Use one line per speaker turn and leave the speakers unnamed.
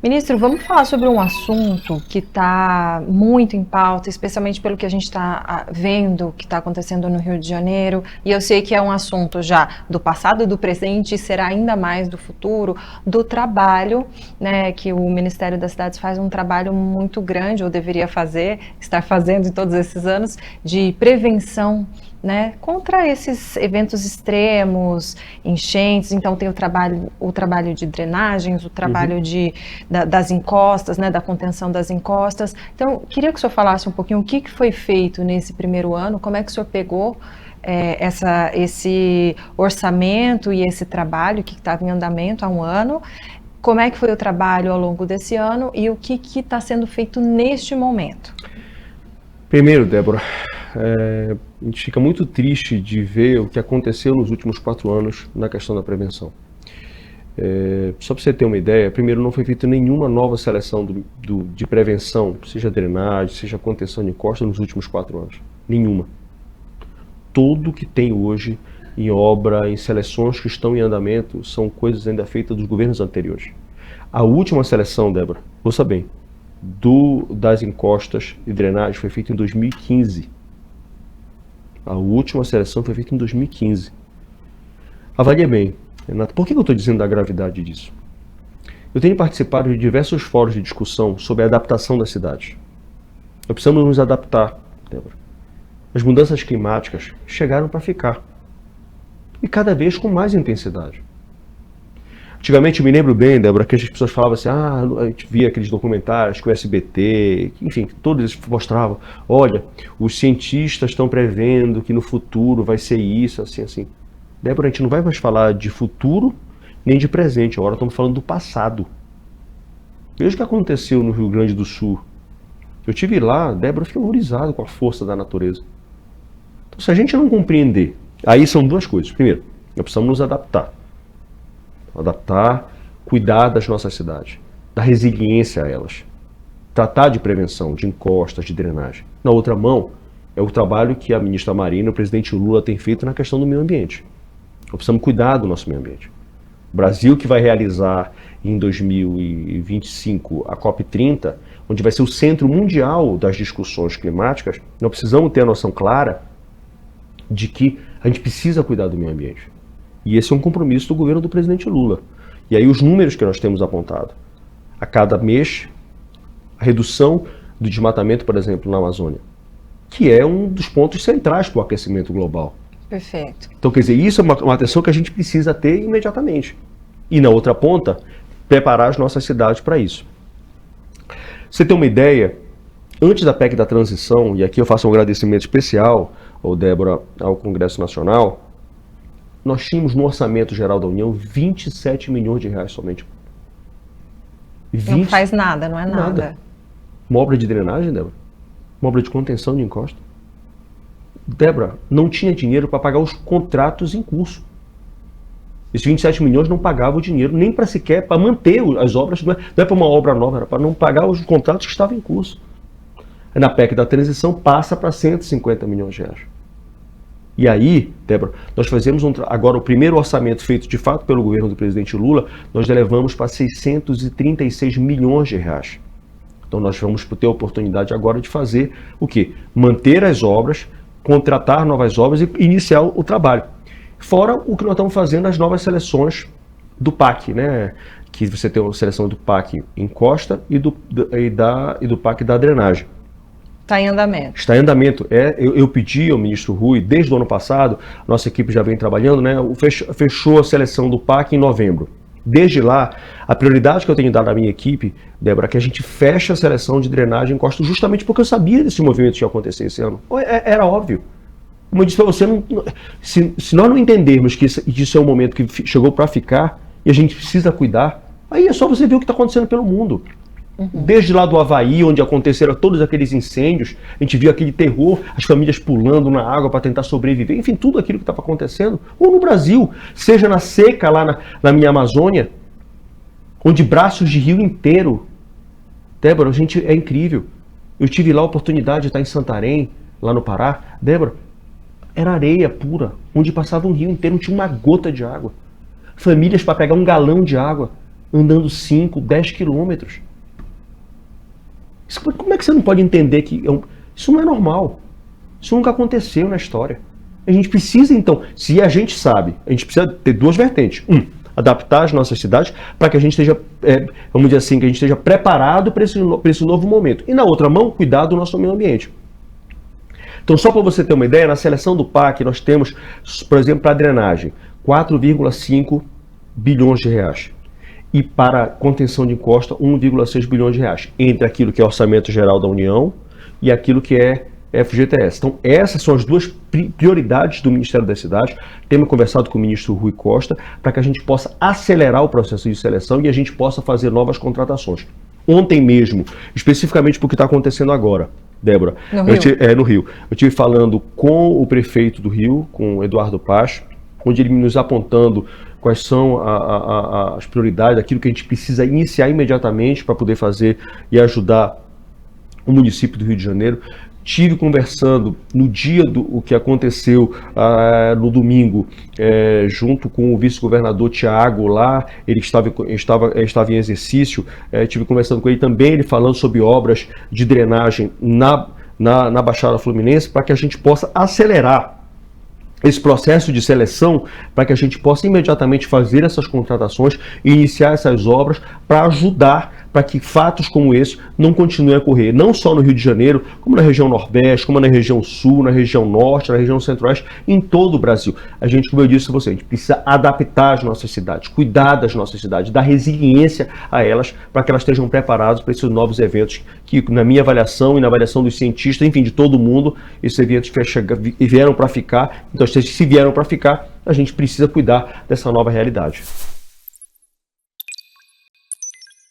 Ministro, vamos falar sobre um assunto que está muito em pauta, especialmente pelo que a gente está vendo que está acontecendo no Rio de Janeiro. E eu sei que é um assunto já do passado, do presente e será ainda mais do futuro, do trabalho, né, que o Ministério das Cidades faz um trabalho muito grande, ou deveria fazer, estar fazendo em todos esses anos, de prevenção, né, contra esses eventos extremos, enchentes. Então tem o trabalho de drenagens, o trabalho das encostas, né, da contenção das encostas. Então, queria que o senhor falasse um pouquinho o que foi feito nesse primeiro ano, como é que o senhor pegou esse orçamento e esse trabalho que estava em andamento há um ano, como é que foi o trabalho ao longo desse ano e o que está sendo feito neste momento.
Primeiro, Débora, a gente fica muito triste de ver o que aconteceu nos últimos 4 anos na questão da prevenção. Só para você ter uma ideia, primeiro, não foi feita nenhuma nova seleção de prevenção, seja drenagem, seja contenção de encosta, nos últimos 4 anos. Nenhuma. Tudo que tem hoje em obra, em seleções que estão em andamento, são coisas ainda feitas dos governos anteriores. A última seleção, Débora, ouça bem, das encostas e drenagem foi feita em 2015. A última seleção foi feita em 2015. Avalie bem, Renato, por que eu estou dizendo da gravidade disso? Eu tenho participado de diversos fóruns de discussão sobre a adaptação das cidades. Nós precisamos nos adaptar, Débora. As mudanças climáticas chegaram para ficar. E cada vez com mais intensidade. Antigamente, eu me lembro bem, Débora, que as pessoas falavam assim, a gente via aqueles documentários que o SBT, enfim, todos eles mostravam, olha, os cientistas estão prevendo que no futuro vai ser isso, assim, assim. Débora, a gente não vai mais falar de futuro nem de presente, agora estamos falando do passado. Veja o que aconteceu no Rio Grande do Sul. Eu estive lá, Débora, eu fiquei horrorizado com a força da natureza. Então, se a gente não compreender, aí são duas coisas. Primeiro, nós precisamos nos adaptar. Adaptar, cuidar das nossas cidades, da resiliência a elas. Tratar de prevenção, de encostas, de drenagem. Na outra mão, é o trabalho que a ministra Marina e o presidente Lula têm feito na questão do meio ambiente. Nós precisamos cuidar do nosso meio ambiente. O Brasil, que vai realizar em 2025 a COP30, onde vai ser o centro mundial das discussões climáticas, nós precisamos ter a noção clara de que a gente precisa cuidar do meio ambiente. E esse é um compromisso do governo do presidente Lula. E aí os números que nós temos apontado. A cada mês, a redução do desmatamento, por exemplo, na Amazônia, que é um dos pontos centrais para o aquecimento global.
Perfeito.
Então, quer dizer, isso é uma atenção que a gente precisa ter imediatamente. E na outra ponta, preparar as nossas cidades para isso. Você tem uma ideia, antes da PEC da transição, e aqui eu faço um agradecimento especial, Débora, ao Congresso Nacional, nós tínhamos no Orçamento Geral da União 27 milhões de reais somente.
Não faz nada, não é nada.
Uma obra de drenagem, Débora? Uma obra de contenção de encosta? Débora, não tinha dinheiro para pagar os contratos em curso. Esses 27 milhões não pagavam o dinheiro, nem para sequer para manter as obras, não é para uma obra nova, era para não pagar os contratos que estavam em curso. Na PEC da transição passa para 150 milhões de reais. E aí, Débora, nós fazemos agora o primeiro orçamento feito de fato pelo governo do presidente Lula, nós elevamos para 636 milhões de reais. Então nós vamos ter a oportunidade agora de fazer o quê? Manter as obras, contratar novas obras e iniciar o trabalho. Fora o que nós estamos fazendo, as novas seleções do PAC, né? Que você tem a seleção do PAC encosta e do PAC da drenagem.
Está em andamento.
Está em andamento. Eu pedi ao ministro Rui, desde o ano passado, nossa equipe já vem trabalhando, né? Fechou a seleção do PAC em novembro. Desde lá, a prioridade que eu tenho dado à minha equipe, Débora, é que a gente feche a seleção de drenagem em encosta, justamente porque eu sabia desse movimento que ia acontecer esse ano. Era óbvio. Como eu disse para você, se nós não entendermos que isso é um momento que chegou para ficar e a gente precisa cuidar, aí é só você ver o que está acontecendo pelo mundo. Desde lá do Havaí, onde aconteceram todos aqueles incêndios, a gente viu aquele terror, as famílias pulando na água para tentar sobreviver, enfim, tudo aquilo que estava acontecendo. Ou no Brasil, seja na seca lá na minha Amazônia, onde braços de rio inteiro. Débora, a gente é incrível. Eu tive lá a oportunidade de estar em Santarém, lá no Pará. Débora, era areia pura, onde passava um rio inteiro, não tinha uma gota de água. Famílias para pegar um galão de água. andando 5, 10 quilômetros. Como é que você não pode entender que isso não é normal? Isso nunca aconteceu na história. A gente precisa, então, se a gente sabe, a gente precisa ter duas vertentes. Adaptar as nossas cidades para que a gente esteja, vamos dizer assim, que a gente esteja preparado para esse novo momento. E na outra mão, cuidar do nosso meio ambiente. Então, só para você ter uma ideia, na seleção do PAC nós temos, por exemplo, para a drenagem, 4,5 bilhões de reais. E para contenção de encosta, 1,6 bilhões de reais. Entre aquilo que é orçamento geral da União e aquilo que é FGTS. Então, essas são as duas prioridades do Ministério das Cidades. Temos conversado com o ministro Rui Costa para que a gente possa acelerar o processo de seleção e a gente possa fazer novas contratações. Ontem mesmo, especificamente porque está acontecendo agora, Débora, no Rio. Eu estive falando com o prefeito do Rio, com o Eduardo Pacho, onde ele nos apontando quais são as prioridades, aquilo que a gente precisa iniciar imediatamente para poder fazer e ajudar o município do Rio de Janeiro. Tive conversando no dia do que aconteceu no domingo, junto com o vice-governador Tiago lá, ele estava em exercício, tive conversando com ele também, ele falando sobre obras de drenagem na Baixada Fluminense, para que a gente possa acelerar esse processo de seleção, para que a gente possa imediatamente fazer essas contratações e iniciar essas obras para ajudar para que fatos como esse não continuem a ocorrer, não só no Rio de Janeiro, como na região Nordeste, como na região Sul, na região Norte, na região Centro-Oeste, em todo o Brasil. A gente, como eu disse a você, a gente precisa adaptar as nossas cidades, cuidar das nossas cidades, dar resiliência a elas, para que elas estejam preparadas para esses novos eventos que, na minha avaliação e na avaliação dos cientistas, enfim, de todo mundo, esses eventos vieram para ficar. Então, se vieram para ficar, a gente precisa cuidar dessa nova realidade.